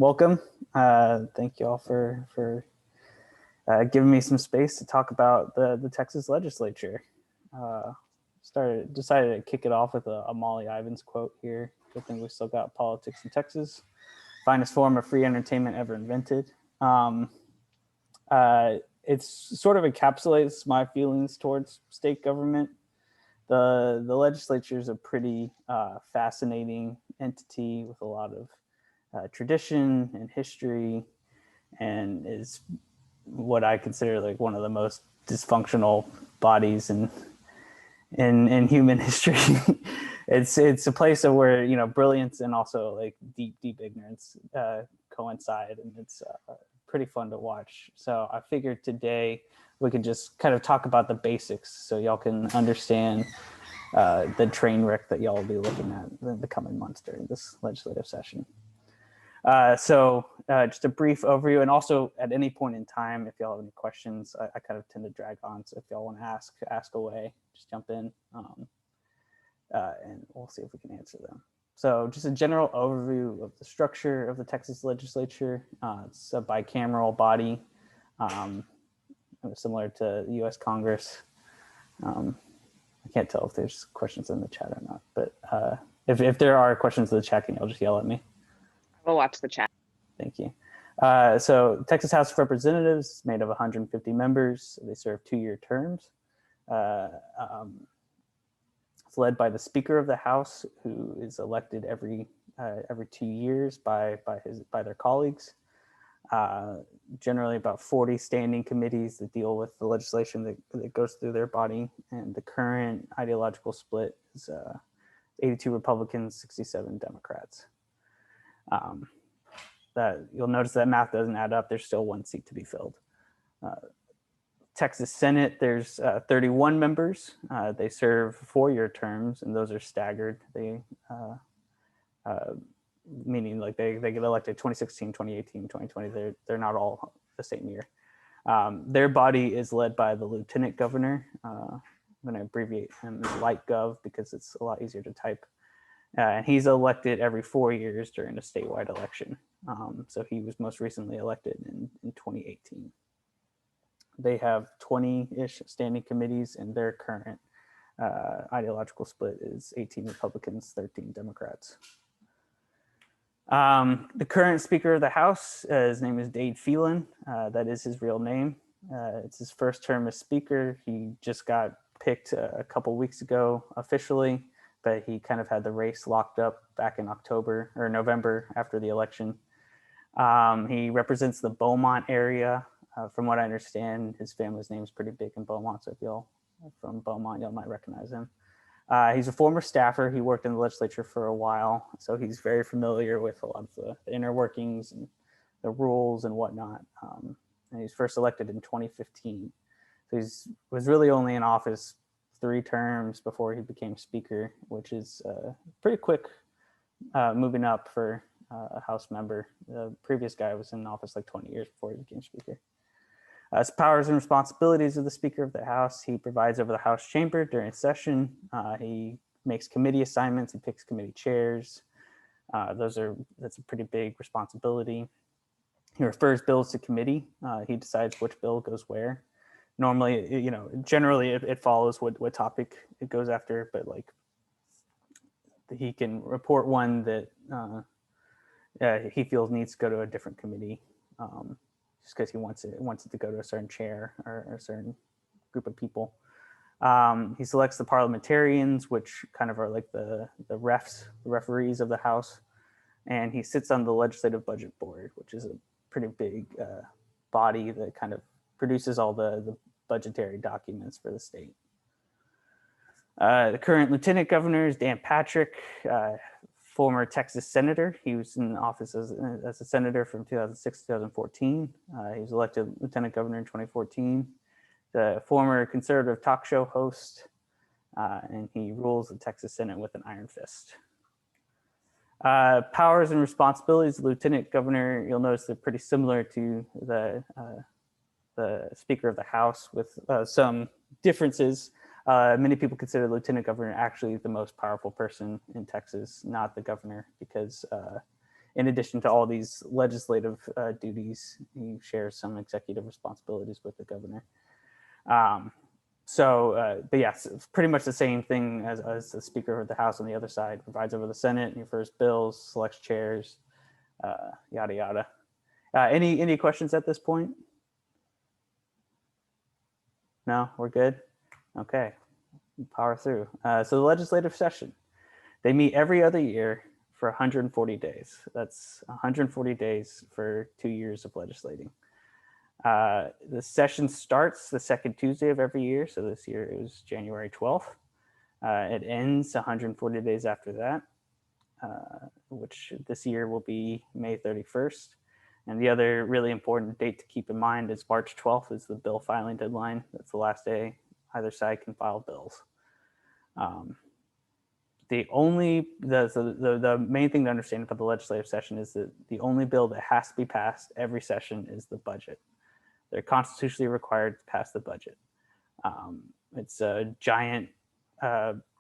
welcome. Thank you all for giving me some space to talk about the Texas legislature. Decided to kick it off with a Molly Ivins quote here. Good thing we still got politics in Texas. Finest form of free entertainment ever invented. It sort of encapsulates my feelings towards state government. The legislature is a pretty fascinating entity with a lot of tradition and history, and is what I consider like one of the most dysfunctional bodies in human history. It's a place of where brilliance and also like deep ignorance coincide, and it's pretty fun to watch. So I figured today we could just kind of talk about the basics so y'all can understand the train wreck that y'all will be looking at in the coming months during this legislative session. So just a brief overview, and also at any point in time, if y'all have any questions, I kind of tend to drag on. So if y'all want to ask away, just jump in, and we'll see if we can answer them. So just a general overview of the structure of the Texas legislature. It's a bicameral body, similar to the U.S. Congress. I can't tell if there's questions in the chat or not, but if there are questions in the chat, can y'all just yell at me? We'll watch the chat. Thank you. So Texas House of Representatives is made of 150 members. They serve 2-year terms. It's led by the Speaker of the House, who is elected every 2 years by their colleagues. Generally about 40 standing committees that deal with the legislation that goes through their body. And the current ideological split is 82 Republicans, 67 Democrats. That you'll notice that math doesn't add up. There's still 1 seat to be filled. Texas Senate, there's 31 members. They serve 4-year terms, and those are staggered. They meaning like they get elected 2016, 2018, 2020. They're not all the same year. Their body is led by the Lieutenant Governor. I'm going to abbreviate him as Light Gov because it's a lot easier to type. And he's elected every 4 years during a statewide election. So he was most recently elected in 2018. They have 20-ish standing committees, and their current ideological split is 18 Republicans, 13 Democrats. The current Speaker of the House, his name is Dade Phelan. That is his real name. It's his first term as Speaker. He just got picked a couple weeks ago officially, but he kind of had the race locked up back in November after the election. He represents the Beaumont area. From what I understand, his family's name is pretty big in Beaumont, so if y'all are from Beaumont, y'all might recognize him. He's a former staffer. He worked in the legislature for a while, so he's very familiar with a lot of the inner workings and the rules and whatnot. And he was first elected in 2015. So he was really only in office 3 terms before he became Speaker, which is pretty quick moving up for a House member. The previous guy was in office like 20 years before he became Speaker. As powers and responsibilities of the Speaker of the House, he presides over the House chamber during session. He makes committee assignments. He picks committee chairs. That's a pretty big responsibility. He refers bills to committee. He decides which bill goes where. Normally, generally it follows what topic it goes after, but like he can report one that he feels needs to go to a different committee. Just because he wants it to go to a certain chair or a certain group of people. He selects the Parliamentarians, which kind of are like the referees of the House. And he sits on the Legislative Budget Board, which is a pretty big body that kind of produces all the budgetary documents for the state. The current Lieutenant Governor is Dan Patrick, former Texas Senator. He was in office as a senator from 2006 to 2014. He was elected Lieutenant Governor in 2014. The former conservative talk show host, and he rules the Texas Senate with an iron fist. Powers and responsibilities of Lieutenant Governor, you'll notice they're pretty similar to the Speaker of the House with some differences. Many people consider the Lieutenant Governor actually the most powerful person in Texas, not the governor, because in addition to all these legislative duties, he shares some executive responsibilities with the governor. But yes, it's pretty much the same thing as the Speaker of the House on the other side, provides over the Senate, refers bills, selects chairs, yada, yada. Any questions at this point? No, we're good? Okay, power through. So the legislative session, they meet every other year for 140 days. That's 140 days for 2 years of legislating. The session starts the second Tuesday of every year. So this year it was January 12th. It ends 140 days after that, which this year will be May 31st. And the other really important date to keep in mind is March 12th is the bill filing deadline. That's the last day either side can file bills. The main thing to understand about the legislative session is that the only bill that has to be passed every session is the budget. They're constitutionally required to pass the budget. It's a giant,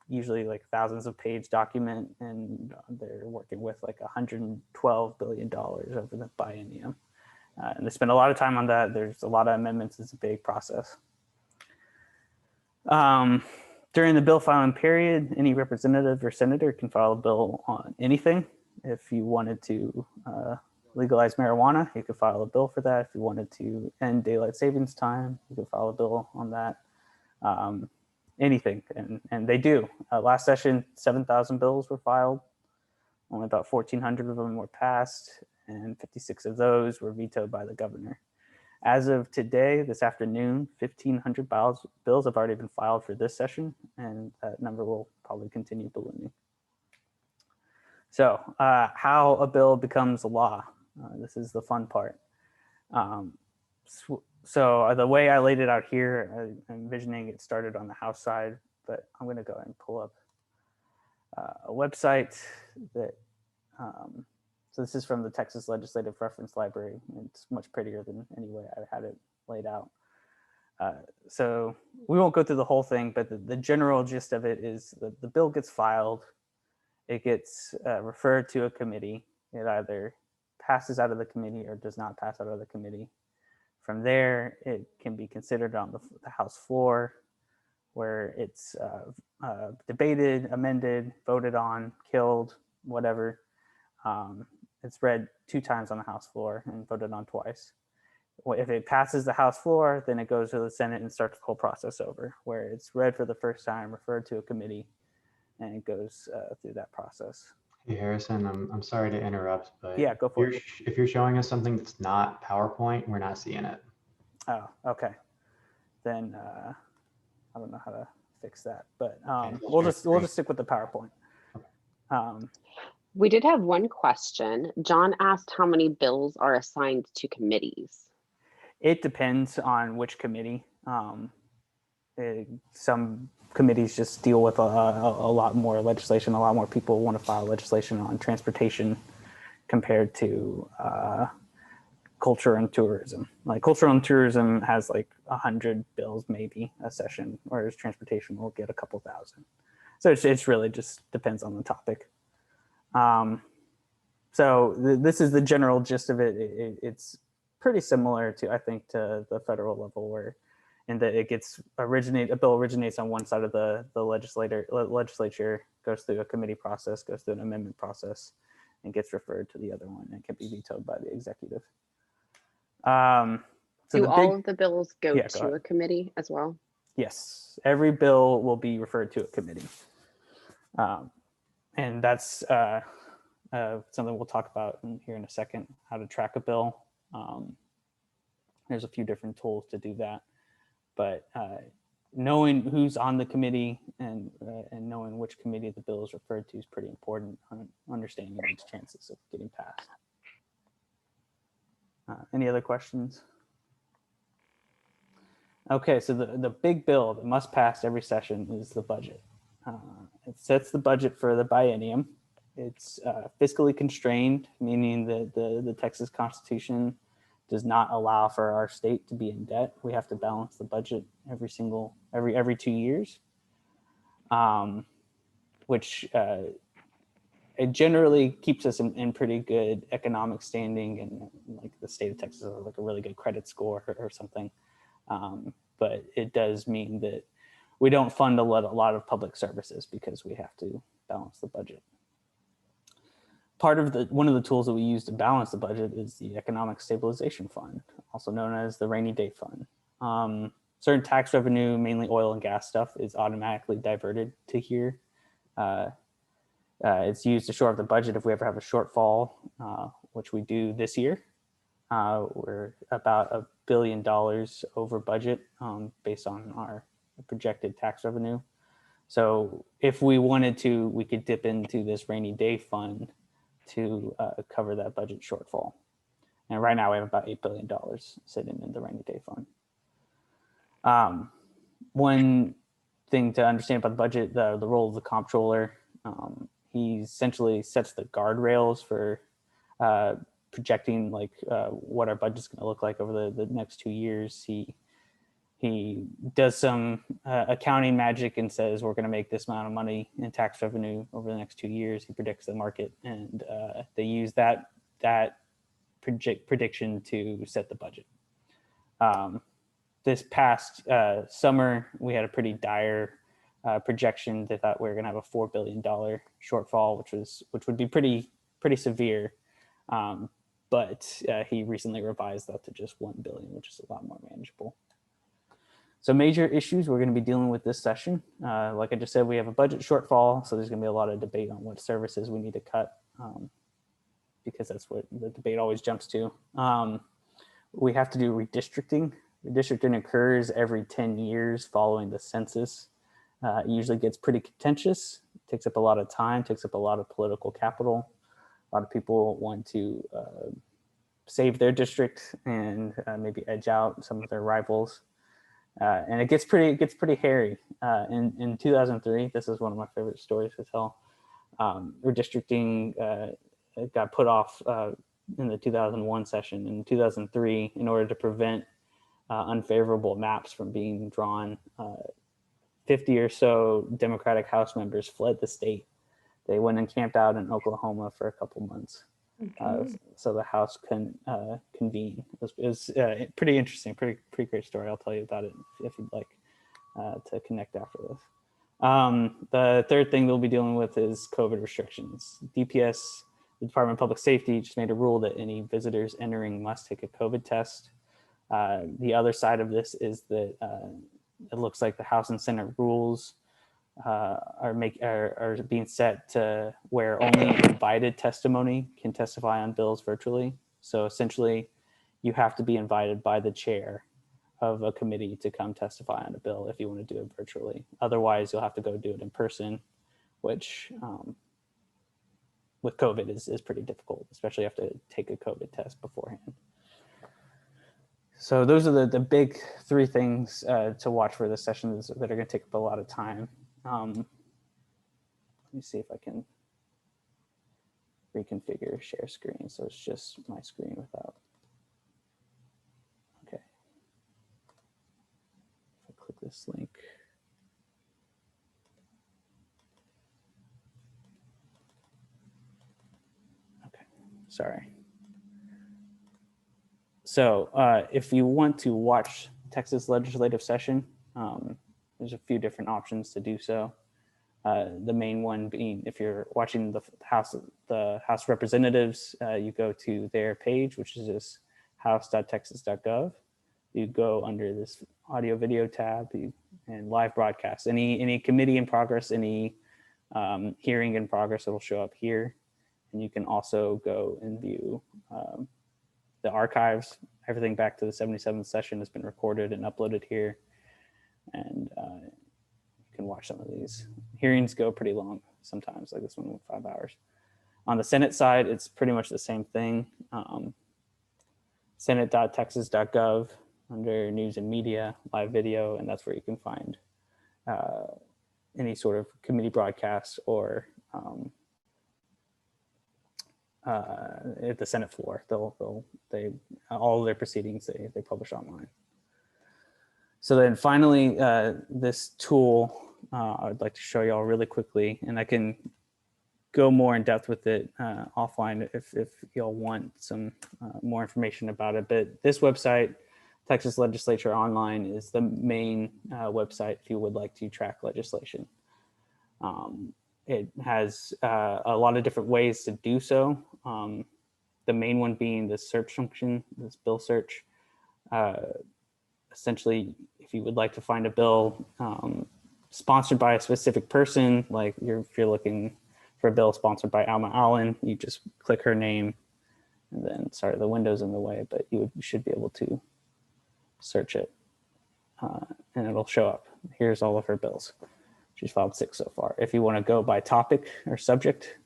usually like thousands of page document, and they're working with like $112 billion over the biennium. And they spend a lot of time on that. There's a lot of amendments. It's a big process. During the bill filing period, any representative or senator can file a bill on anything. If you wanted to legalize marijuana, you could file a bill for that. If you wanted to end daylight savings time, you could file a bill on that. Anything, and they do. Last session, 7,000 bills were filed. Only about 1,400 of them were passed, and 56 of those were vetoed by the governor. As of today, this afternoon, 1,500 bills have already been filed for this session, and that number will probably continue ballooning. So how a bill becomes a law. This is the fun part. So the way I laid it out here, I'm envisioning it started on the House side, but I'm going to go ahead and pull up a website that, so this is from the Texas Legislative Reference Library. It's much prettier than any way I had it laid out. So we won't go through the whole thing, but the general gist of it is that the bill gets filed, it gets referred to a committee. It either passes out of the committee or does not pass out of the committee. From there, it can be considered on the House floor, where it's debated, amended, voted on, killed, whatever. It's read 2 times on the House floor and voted on twice. If it passes the House floor, then it goes to the Senate and starts the whole process over, where it's read for the first time, referred to a committee, and it goes through that process. Hey Harrison, I'm sorry to interrupt, but yeah, go for it. If you're showing us something that's not PowerPoint, we're not seeing it. Oh, okay. Then I don't know how to fix that, but we'll just stick with the PowerPoint. We did have one question. John asked how many bills are assigned to committees. It depends on which committee. Some committees just deal with a lot more legislation. A lot more people want to file legislation on transportation compared to culture and tourism. Like cultural and tourism has like 100 bills maybe a session, whereas transportation will get a couple thousand. So it's really just depends on the topic. So this is the general gist of it. It's pretty similar to, I think, to the federal level, where in that it gets a bill originates on one side of the legislature, goes through a committee process, goes through an amendment process, and gets referred to the other one and can be vetoed by the executive. Do all of the bills go to ahead. a committee as well? Yes, every bill will be referred to a committee. And that's something we'll talk about here in a second, how to track a bill. There's a few different tools to do that, but knowing who's on the committee and knowing which committee the bill is referred to is pretty important on understanding its chances of getting passed. Any other questions? Okay, so the big bill that must pass every session is the budget. It sets the budget for the biennium. It's fiscally constrained, meaning that the Texas Constitution does not allow for our state to be in debt. We have to balance the budget every 2 years, which it generally keeps us in pretty good economic standing, and like the state of Texas has like a really good credit score or something. But it does mean that we don't fund a lot of public services because we have to balance the budget. One of the tools that we use to balance the budget is the Economic Stabilization Fund, also known as the Rainy Day Fund. Certain tax revenue, mainly oil and gas stuff, is automatically diverted to here. It's used to shore up the budget if we ever have a shortfall, which we do this year. We're about $1 billion over budget based on our projected tax revenue. So if we wanted to, we could dip into this rainy day fund to cover that budget shortfall. And right now we have about $8 billion sitting in the rainy day fund. One thing to understand about the budget, the role of the comptroller, he essentially sets the guardrails for projecting like what our budget's going to look like over the next 2 years. He does some accounting magic and says we're going to make this amount of money in tax revenue over the next 2 years. He predicts the market, and they use that prediction to set the budget. This past summer, we had a pretty dire projection. They thought we were going to have a $4 billion shortfall, which would be pretty severe. But he recently revised that to just $1 billion, which is a lot more manageable. So major issues we're going to be dealing with this session. Like I just said, we have a budget shortfall, so there's going to be a lot of debate on what services we need to cut, because that's what the debate always jumps to. We have to do redistricting. Redistricting occurs every 10 years following the census. It usually gets pretty contentious, takes up a lot of time, takes up a lot of political capital. A lot of people want to save their district and maybe edge out some of their rivals. And it gets pretty hairy. In 2003, this is one of my favorite stories to tell. Redistricting got put off in the 2001 session. In 2003, in order to prevent unfavorable maps from being drawn, 50 or so Democratic House members fled the state. They went and camped out in Oklahoma for a couple months. Okay. So the House can convene. It was pretty interesting, pretty great story. I'll tell you about it if you'd like to connect after this. The third thing we'll be dealing with is COVID restrictions. DPS, the Department of Public Safety, just made a rule that any visitors entering must take a COVID test. The other side of this is that it looks like the House and Senate rules are being set to where only invited testimony can testify on bills virtually. So essentially, you have to be invited by the chair of a committee to come testify on a bill if you want to do it virtually. Otherwise, you'll have to go do it in person, which with COVID is pretty difficult, especially if you have to take a COVID test beforehand. So those are the big three things to watch for this session that are going to take up a lot of time. Let me see if I can reconfigure share screen so it's just my screen without. Okay. If I click this link. Okay, sorry. So if you want to watch Texas legislative session, there's a few different options to do so. The main one being, if you're watching the House Representatives, you go to their page, which is just house.texas.gov. You go under this audio video tab and live broadcast. Any committee in progress, any hearing in progress, it'll show up here. And you can also go and view the archives. Everything back to the 77th session has been recorded and uploaded here. And you can watch some of these. Hearings go pretty long sometimes, like this one went 5 hours. On the Senate side, it's pretty much the same thing. Senate.texas.gov under news and media, live video, and that's where you can find any sort of committee broadcast or at the Senate floor. All of their proceedings they publish online. So then finally, this tool I'd like to show you all really quickly, and I can go more in depth with it offline if y'all want some more information about it. But this website, Texas Legislature Online, is the main website if you would like to track legislation. It has a lot of different ways to do so. The main one being the search function, this bill search. Essentially, if you would like to find a bill sponsored by a specific person, like if you're looking for a bill sponsored by Alma Allen, you just click her name, and then, sorry, the window's in the way, but you should be able to search it, and it'll show up. Here's all of her bills. She's filed 6 so far. If you want to go by topic or subject,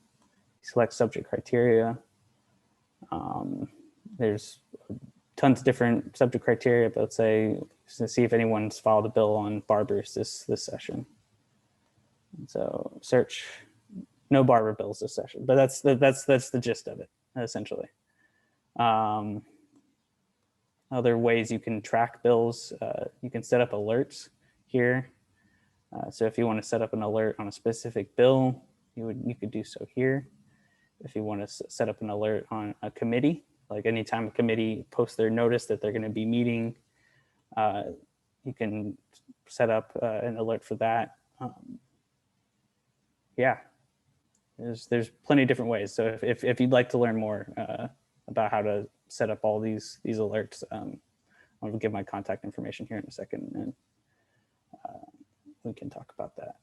select subject criteria. There's tons of different subject criteria, but let's say to see if anyone's filed a bill on barbers this session. And so search, no barber bills this session, but that's the gist of it, essentially. Other ways you can track bills, you can set up alerts here. So if you want to set up an alert on a specific bill, you could do so here. If you want to set up an alert on a committee, like anytime a committee posts their notice that they're going to be meeting, you can set up an alert for that. Yeah, there's plenty of different ways. So if you'd like to learn more about how to set up all these alerts, I'll give my contact information here in a second, and we can talk about that.